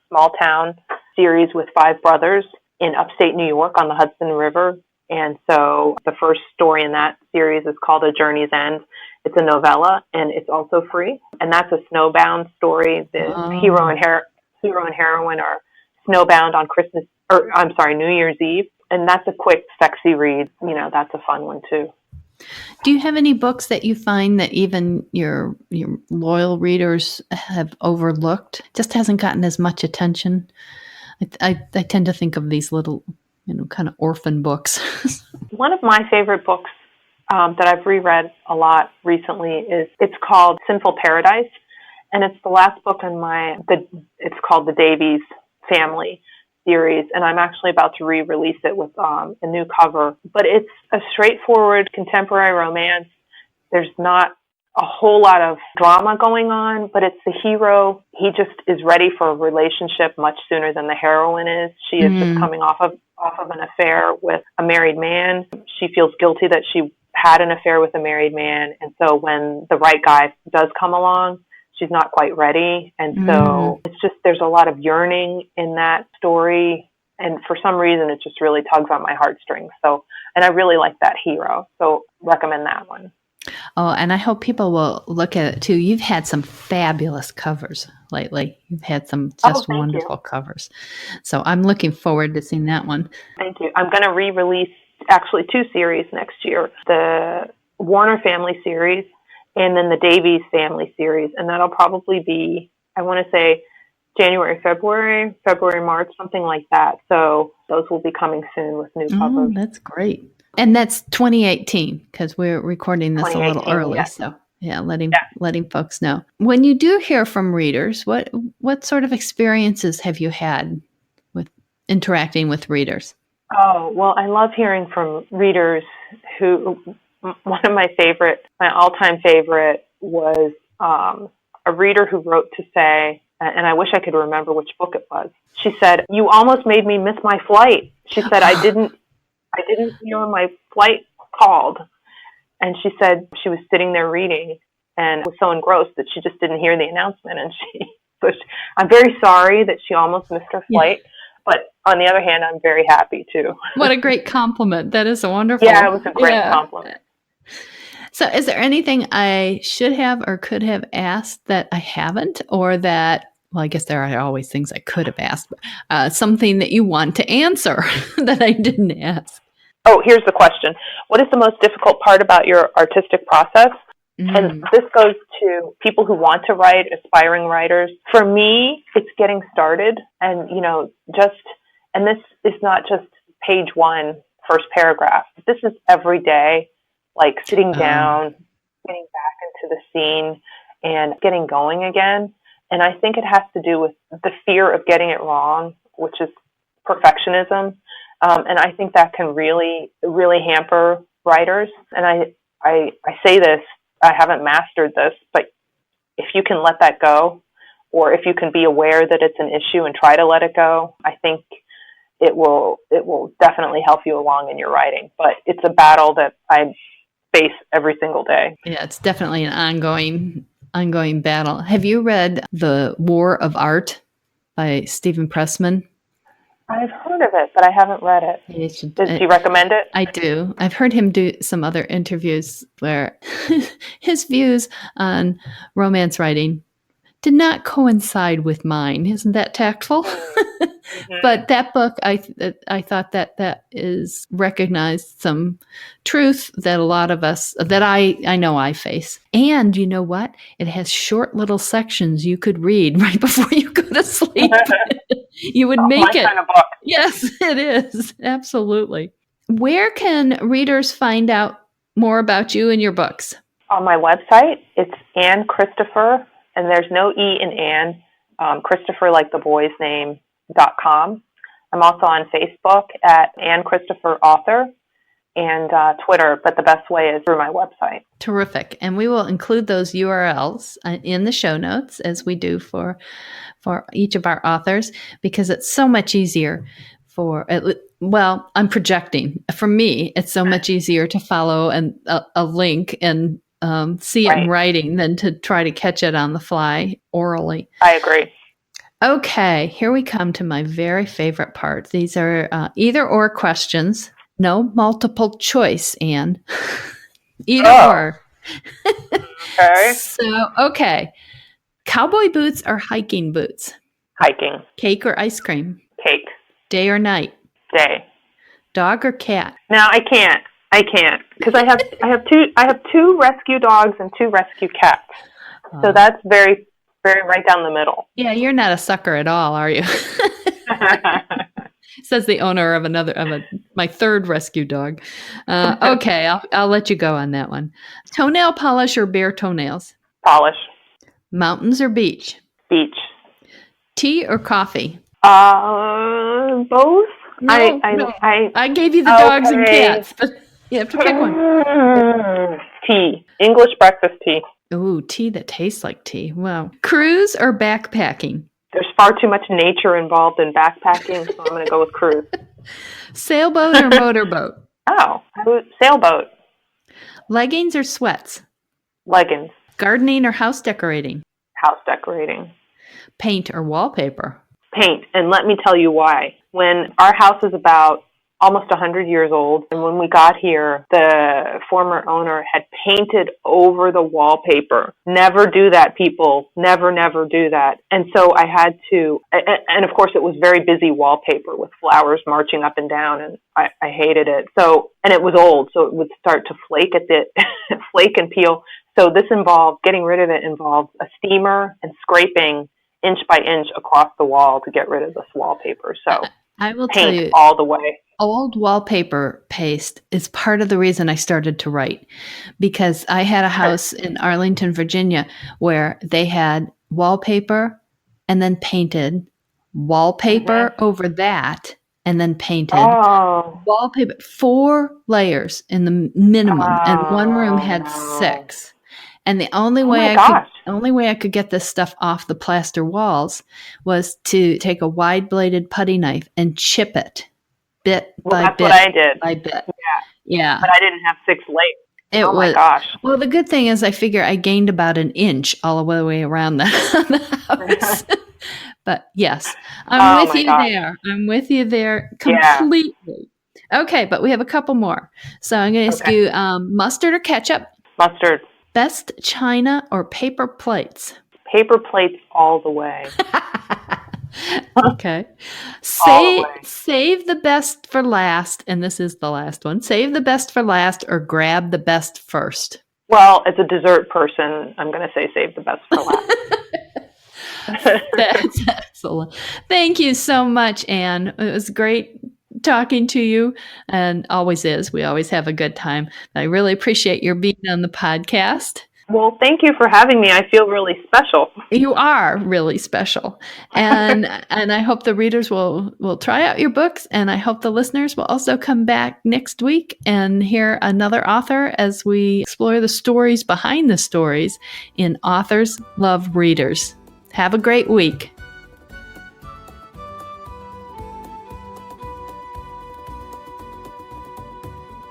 small town series with 5 brothers in upstate New York on the Hudson River. And so the first story in that series is called A Journey's End. It's a novella, and it's also free. And that's a snowbound story. The hero and heroine are snowbound on New Year's Eve. And that's a quick, sexy read. That's a fun one too.
Do you have any books that you find that even your loyal readers have overlooked? Just hasn't gotten as much attention. I tend to think of these little, kind of orphan books.
One of my favorite books that I've reread a lot recently it's called Sinful Paradise, and it's the last book in it's called the Davies family series, and I'm actually about to re-release it with a new cover. But it's a straightforward contemporary romance. There's not a whole lot of drama going on, but it's the hero. He just is ready for a relationship much sooner than the heroine is. She is just coming off of an affair with a married man. She feels guilty that she had an affair with a married man, and so when the right guy does come along, she's not quite ready. And so it's just, there's a lot of yearning in that story, and for some reason it just really tugs on my heartstrings. So, and I really like that hero, so recommend that one.
Oh, and I hope people will look at it too. You've had some fabulous covers lately. You've had some just wonderful covers. So I'm looking forward to seeing that one.
Thank you. I'm going to re-release actually 2 series next year, the Warner family series and then the Davies family series. And that'll probably be, I want to say, January, February, March, something like that. So those will be coming soon with new covers.
That's great. And that's 2018 because we're recording this a little early. Yes. So yeah, letting folks know. When you do hear from readers, what sort of experiences have you had with interacting with readers?
Oh, well, I love hearing from readers who, one of my all-time favorite was a reader who wrote to say, and I wish I could remember which book it was. She said, "You almost made me miss my flight." She said, I didn't hear when my flight called. And she said she was sitting there reading and was so engrossed that she just didn't hear the announcement. And I'm very sorry that she almost missed her flight. Yeah. But on the other hand, I'm very happy too.
What a great compliment. That is wonderful.
Yeah, it was a great compliment.
So is there anything I should have or could have asked that I haven't, or that, well, I guess there are always things I could have asked, but something that you want to answer that I didn't ask?
Oh, here's the question. What is the most difficult part about your artistic process? And this goes to people who want to write, aspiring writers. For me, it's getting started. And, and this is not just page 1, first paragraph. This is every day, like sitting down, getting back into the scene and getting going again. And I think it has to do with the fear of getting it wrong, which is perfectionism. And I think that can really, really hamper writers. And I say this, I haven't mastered this, but if you can let that go, or if you can be aware that it's an issue and try to let it go, I think it will definitely help you along in your writing. But it's a battle that I face every single day.
Yeah, it's definitely an ongoing battle. Have you read The War of Art by Stephen Pressman?
I've heard of it, but I haven't read it. Does he recommend it?
I do. I've heard him do some other interviews where his views on romance writing did not coincide with mine. Isn't that tactful? Mm-hmm. But that book, I thought that is recognized some truth that a lot of us, that I know I face. And you know what? It has short little sections you could read right before you go to sleep. You would make it.
Kind of book.
Yes, it is. Absolutely. Where can readers find out more about you and your books?
On my website, it's Anne Christopher, and there's no E in Anne. Christopher, like the boy's name, .com. I'm also on Facebook at Anne Christopher Author, and Twitter, but the best way is through my website.
Terrific. And we will include those URLs in the show notes, as we do for each of our authors, because it's so much easier I'm projecting. For me, it's so much easier to follow a link and see it in writing than to try to catch it on the fly orally.
I agree.
Okay, here we come to my very favorite part. These are either or questions. No multiple choice, Anne. Either
Oh,
or.
okay.
So, okay. Cowboy boots or hiking boots?
Hiking.
Cake or ice cream?
Cake.
Day or night?
Day.
Dog or cat?
No, I can't. Because I have two rescue dogs and two rescue cats. So that's very, very right down the middle.
Yeah, you're not a sucker at all, are you? Says the owner of my third rescue dog. Okay, I'll let you go on that one. Toenail polish or bare toenails?
Polish.
Mountains or beach?
Beach.
Tea or coffee?
Both.
No, I gave you the dogs and cats, but you have to pick one.
Tea. English breakfast tea.
Ooh, tea that tastes like tea. Wow. Cruise or backpacking?
There's far too much nature involved in backpacking, so I'm going to go with cruise.
Sailboat or motorboat?
Oh, sailboat.
Leggings or sweats?
Leggings.
Gardening or house decorating?
House decorating.
Paint or wallpaper?
Paint, and let me tell you why. When our house is about almost 100 years old, and when we got here, the former owner had painted over the wallpaper. Never do that, people. Never, never do that. And so I had to, and of course it was very busy wallpaper with flowers marching up and down, and I hated it. So, and it was old, so it would start to flake flake and peel. So getting rid of it involved a steamer and scraping inch by inch across the wall to get rid of this wallpaper. So
I will tell you,
all the way.
Old wallpaper paste is part of the reason I started to write, because I had a house in Arlington, Virginia, where they had wallpaper and then painted, wallpaper over that, and then painted.
Oh.
Wallpaper, 4 layers in the minimum, and one room had 6. And the only way I could get this stuff off the plaster walls was to take a wide-bladed putty knife and chip it bit by bit.
That's what I did.
By bit. Yeah.
But I didn't have 6 layers.
My gosh. Well, the good thing is I figure I gained about an inch all the way around the house. But yes, I'm with you there. I'm with you there completely. Yeah. Okay, but we have a couple more. So I'm going to ask you mustard or ketchup?
Mustard.
Best china or paper plates?
Paper plates all the way.
Okay. Save the best for last, and this is the last one. Save the best for last or grab the best first?
Well, as a dessert person, I'm going to say save the best for last.
That's excellent. Thank you so much, Anne. It was great talking to you, and always is. We always have a good time. I really appreciate your being on the podcast.
Well, thank you for having me. I feel really special.
You are really special. And I hope the readers will try out your books, and I hope the listeners will also come back next week and hear another author as we explore the stories behind the stories in Authors Love Readers. Have a great week.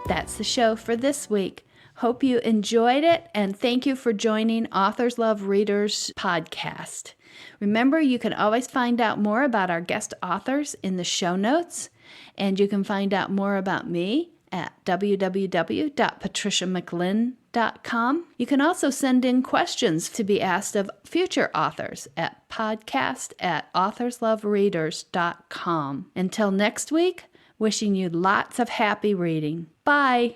That's the show for this week. Hope you enjoyed it, and thank you for joining Authors Love Readers podcast. Remember, you can always find out more about our guest authors in the show notes, and you can find out more about me at www.patriciamclinn.com. You can also send in questions to be asked of future authors at podcast@authorslovereaders.com. Until next week, wishing you lots of happy reading. Bye.